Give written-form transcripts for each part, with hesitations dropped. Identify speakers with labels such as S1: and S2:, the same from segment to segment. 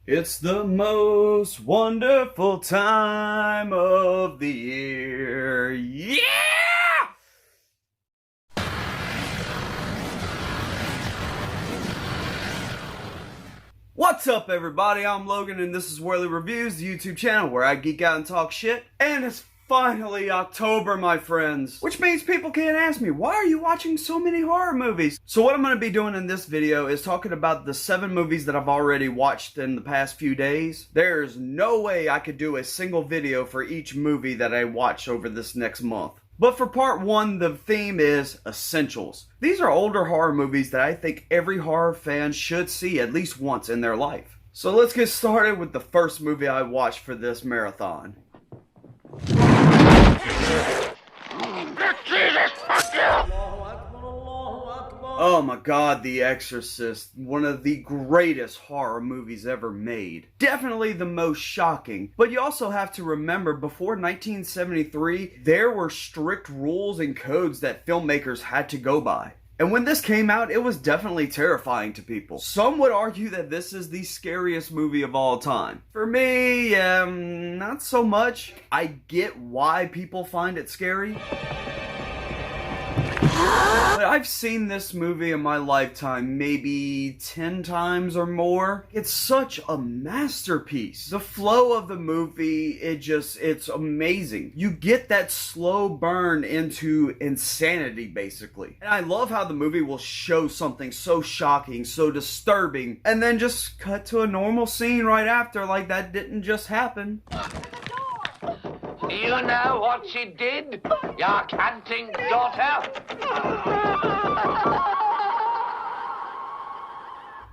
S1: It's the most wonderful time of the year. Yeah! What's up, everybody? I'm Logan, and this is Whirly Reviews, the YouTube channel where I geek out and talk shit. And it's finally October, my friends. Which means people can't ask me, why are you watching so many horror movies? So what I'm going to be doing in this video is talking about the 7 movies that I've already watched in the past few days. There's no way I could do a single video for each movie that I watch over this next month. But for part 1, the theme is Essentials. These are older horror movies that I think every horror fan should see at least once in their life. So let's get started with the first movie I watched for this marathon. Oh my god, The Exorcist, one of the greatest horror movies ever made. Definitely the most shocking, but you also have to remember before 1973, there were strict rules and codes that filmmakers had to go by. And when this came out, it was definitely terrifying to people. Some would argue that this is the scariest movie of all time. For me, not so much. I get why people find it scary. But I've seen this movie in my lifetime maybe 10 times or more. It's such a masterpiece. The flow of the movie, it's amazing. You get that slow burn into insanity, basically. And I love how the movie will show something so shocking, so disturbing, and then just cut to a normal scene right after, like that didn't just happen.
S2: You know what she did, your canting daughter?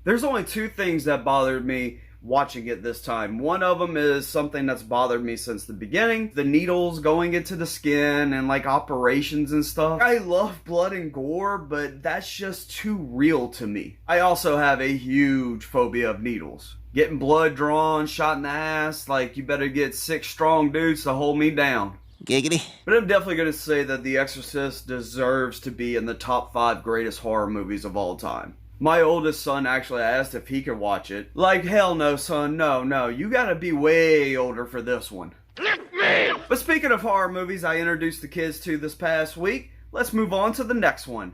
S1: There's only 2 things that bothered me watching it this time. One of them is something that's bothered me since the beginning. The needles going into the skin and like operations and stuff. I love blood and gore, but that's just too real to me. I also have a huge phobia of needles. Getting blood drawn, shot in the ass, like you better get 6 strong dudes to hold me down.
S3: Giggity.
S1: But I'm definitely going to say that The Exorcist deserves to be in the top 5 greatest horror movies of all time. My oldest son actually asked if he could watch it. Like, hell no, son, no, you gotta be way older for this one. But speaking of horror movies I introduced the kids to this past week, let's move on to the next one.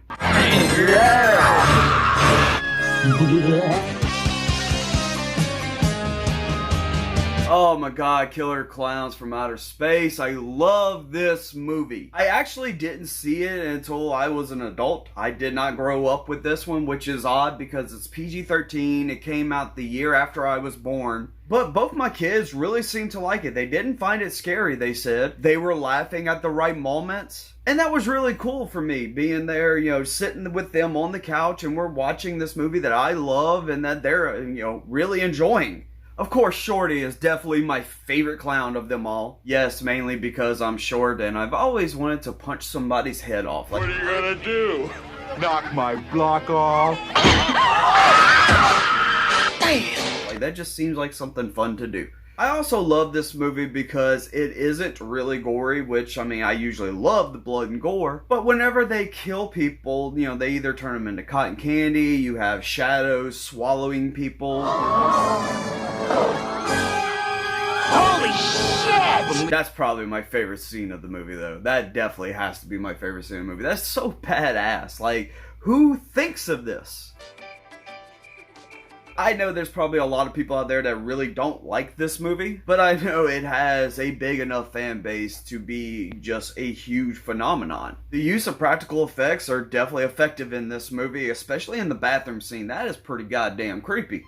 S1: Oh my god, Killer Clowns from Outer Space. I love this movie. I actually didn't see it until I was an adult. I did not grow up with this one, which is odd because it's PG-13. It came out the year after I was born. But both my kids really seemed to like it. They didn't find it scary, they said. They were laughing at the right moments. And that was really cool for me, being there, you know, sitting with them on the couch and we're watching this movie that I love and that they're, you know, really enjoying. Of course, Shorty is definitely my favorite clown of them all. Yes, mainly because I'm short and I've always wanted to punch somebody's head off. Like,
S4: what are you gonna do? Knock my block off?
S1: damn! Like, that just seems like something fun to do. I also love this movie because it isn't really gory, which, I mean, I usually love the blood and gore. But whenever they kill people, you know, they either turn them into cotton candy, you have shadows swallowing people.
S2: Holy shit!
S1: That's probably my favorite scene of the movie, though. That definitely has to be my favorite scene of the movie. That's so badass. Like, who thinks of this? I know there's probably a lot of people out there that really don't like this movie, but I know it has a big enough fan base to be just a huge phenomenon. The use of practical effects are definitely effective in this movie, especially in the bathroom scene. That is pretty goddamn creepy.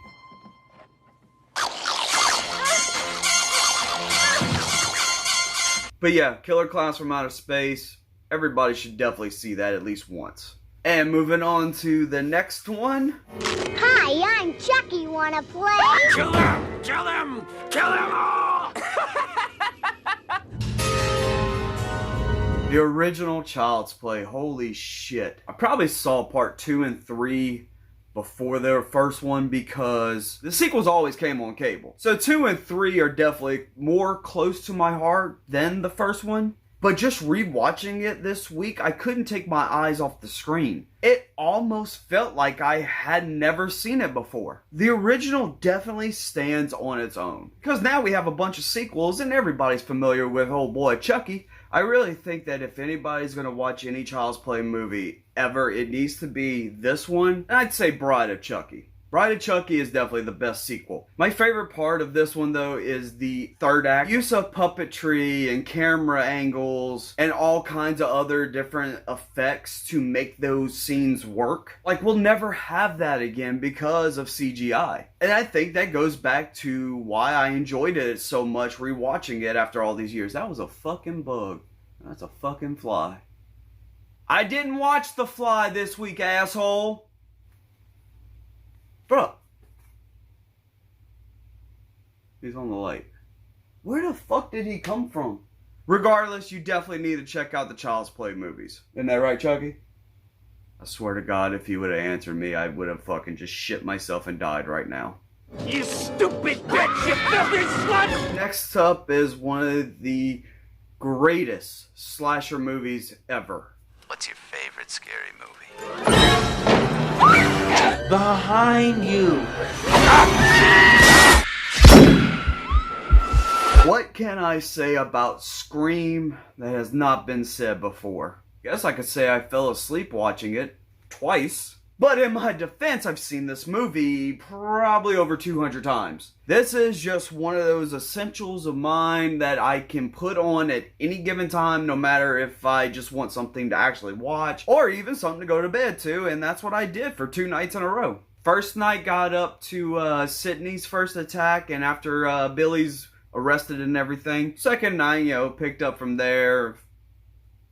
S1: But yeah, Killer Clowns from Outer Space, everybody should definitely see that at least once. And moving on to the next one.
S5: Hi, I'm Chucky. Wanna play?
S2: Kill them! Kill them! Kill them all!
S1: The original Child's Play, holy shit. I probably saw part 2 and 3 before their first one because the sequels always came on cable. So 2 and 3 are definitely more close to my heart than the first one. But just rewatching it this week, I couldn't take my eyes off the screen. It almost felt like I had never seen it before. The original definitely stands on its own. Because now we have a bunch of sequels and everybody's familiar with old boy Chucky. I really think that if anybody's going to watch any Child's Play movie ever, it needs to be this one. And I'd say Bride of Chucky. Bride of Chucky is definitely the best sequel. My favorite part of this one, though, is the third act. Use of puppetry and camera angles and all kinds of other different effects to make those scenes work. Like, we'll never have that again because of CGI. And I think that goes back to why I enjoyed it so much rewatching it after all these years. That was a fucking bug. That's a fucking fly. I didn't watch The Fly this week, asshole. Bro. He's on the light. Where the fuck did he come from? Regardless, you definitely need to check out the Child's Play movies. Isn't that right, Chucky? I swear to God, if he would have answered me, I would have fucking just shit myself and died right now.
S2: You stupid bitch, you filthy slut!
S1: Next up is one of the greatest slasher movies ever.
S3: What's your favorite scary movie?
S2: Behind you.
S1: What can I say about Scream that has not been said before? Guess I could say I fell asleep watching it twice. But in my defense, I've seen this movie probably over 200 times. This is just one of those essentials of mine that I can put on at any given time, no matter if I just want something to actually watch or even something to go to bed to, and that's what I did for 2 nights in a row. First night got up to Sydney's first attack, and after Billy's arrested and everything. Second night, picked up from there.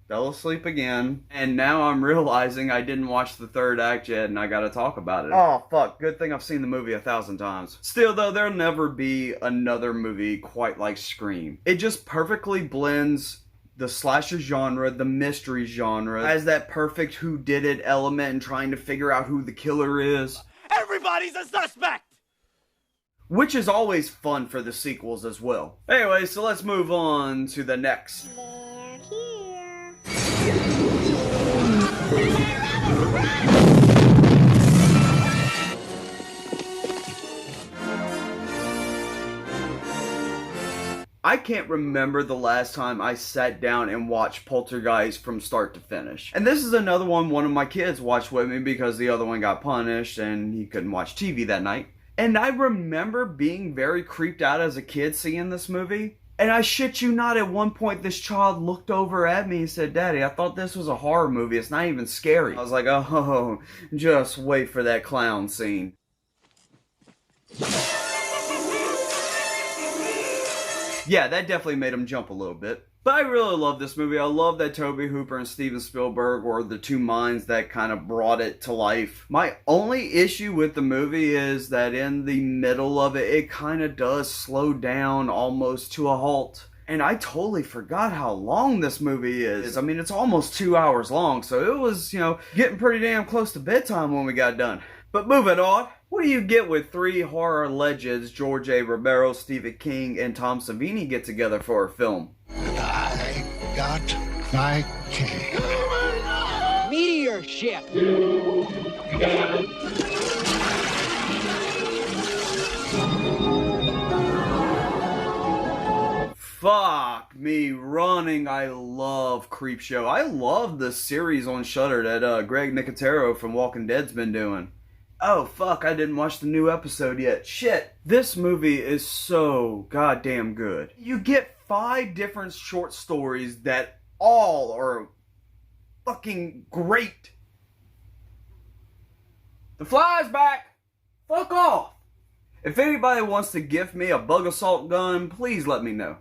S1: Fell asleep again, and now I'm realizing I didn't watch the third act yet, and I gotta talk about it. Oh, fuck. Good thing I've seen the movie 1,000 times. Still, though, there'll never be another movie quite like Scream. It just perfectly blends the slasher genre, the mystery genre, has that perfect whodunit element and trying to figure out who the killer is.
S2: Everybody's a suspect!
S1: Which is always fun for the sequels as well. Anyway, so let's move on to the next.
S5: They're here.
S1: I can't remember the last time I sat down and watched Poltergeist from start to finish. And this is another one of my kids watched with me because the other one got punished and he couldn't watch TV that night. And I remember being very creeped out as a kid seeing this movie. And I shit you not, at one point this child looked over at me and said, "Daddy, I thought this was a horror movie. It's not even scary." I was like, oh, just wait for that clown scene. Yeah, that definitely made him jump a little bit. But I really love this movie. I love that Tobe Hooper and Steven Spielberg were the two minds that kind of brought it to life. My only issue with the movie is that in the middle of it, it kind of does slow down almost to a halt. And I totally forgot how long this movie is. I mean, it's almost 2 hours long, so it was, getting pretty damn close to bedtime when we got done. But moving on, what do you get with 3 horror legends, George A. Romero, Stephen King, and Tom Savini get together for a film?
S4: I got my cake.
S2: Meteor ship!
S1: Fuck me running. I love Creepshow. I love the series on Shudder that Greg Nicotero from Walking Dead's been doing. Oh fuck, I didn't watch the new episode yet. Shit. This movie is so goddamn good. You get 5 different short stories that all are fucking great. The Fly's back. Fuck off. If anybody wants to gift me a bug assault gun, please let me know.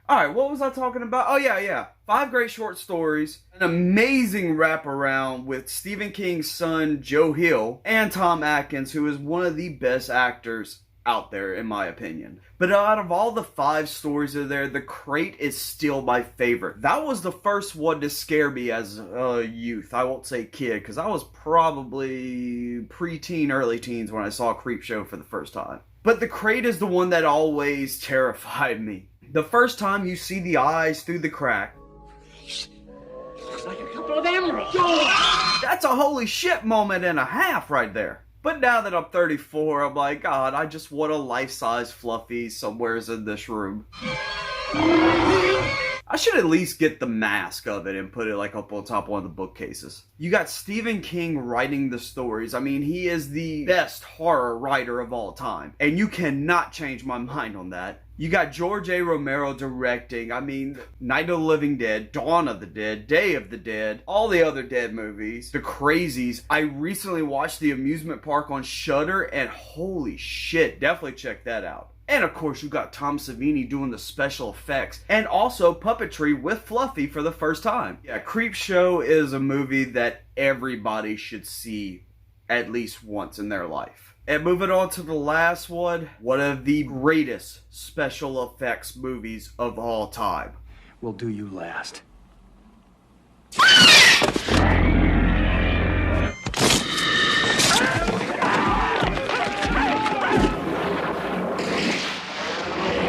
S1: Alright, what was I talking about? Oh yeah. 5 great short stories, an amazing wraparound with Stephen King's son, Joe Hill, and Tom Atkins, who is one of the best actors out there, in my opinion. But out of all the 5 stories that are there, The Crate is still my favorite. That was the first one to scare me as a youth. I won't say kid, because I was probably preteen, early teens when I saw Creepshow for the first time. But The Crate is the one that always terrified me. The first time you see the eyes through the crack,
S2: Looks like a couple of emeralds.
S1: That's a holy shit moment and a half right there. But now that I'm 34, I'm like, God, I just want a life-size Fluffy somewheres in this room. I should at least get the mask of it and put it like up on top of one of the bookcases. You got Stephen King writing the stories. I mean, he is the best horror writer of all time. And you cannot change my mind on that. You got George A. Romero directing. I mean, Night of the Living Dead, Dawn of the Dead, Day of the Dead, all the other Dead movies, The Crazies. I recently watched The Amusement Park on Shudder, and holy shit, definitely check that out. And of course, you got Tom Savini doing the special effects and also puppetry with Fluffy for the first time. Yeah, Creepshow is a movie that everybody should see at least once in their life. And moving on to the last one of the greatest special effects movies of all time.
S6: We'll do you last.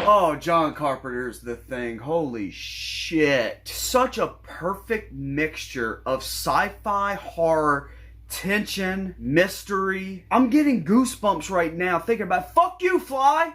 S1: Oh, John Carpenter's The Thing. Holy shit. Such a perfect mixture of sci-fi, horror, tension, mystery. I'm getting goosebumps right now thinking about, fuck you, Fly!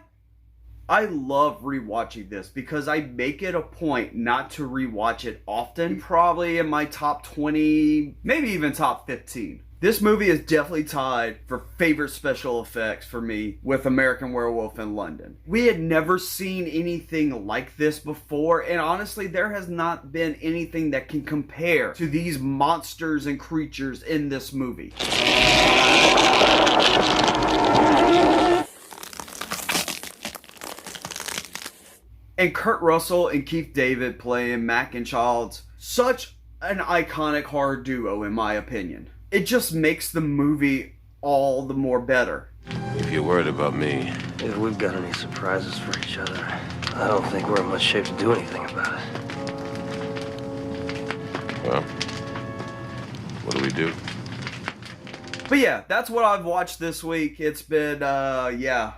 S1: I love rewatching this because I make it a point not to rewatch it often. Probably in my top 20, maybe even top 15. This movie is definitely tied for favorite special effects for me with American Werewolf in London. We had never seen anything like this before, and honestly, there has not been anything that can compare to these monsters and creatures in this movie. And Kurt Russell and Keith David playing Mac and Childs, such an iconic horror duo in my opinion. It just makes the movie all the more better.
S3: If you're worried about me,
S7: If we've got any surprises for each other, I don't think we're in much shape to do anything about it.
S3: well, what do we do?
S1: But yeah, that's what I've watched this week. It's been, a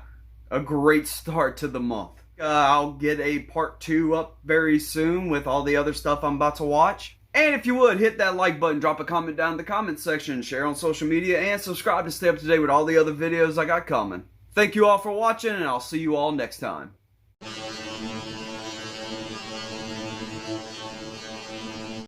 S1: great start to the month. I'll get a part 2 up very soon with all the other stuff I'm about to watch. And if you would, hit that like button, drop a comment down in the comment section, share on social media, and subscribe to stay up to date with all the other videos I got coming. Thank you all for watching, and I'll see you all next time.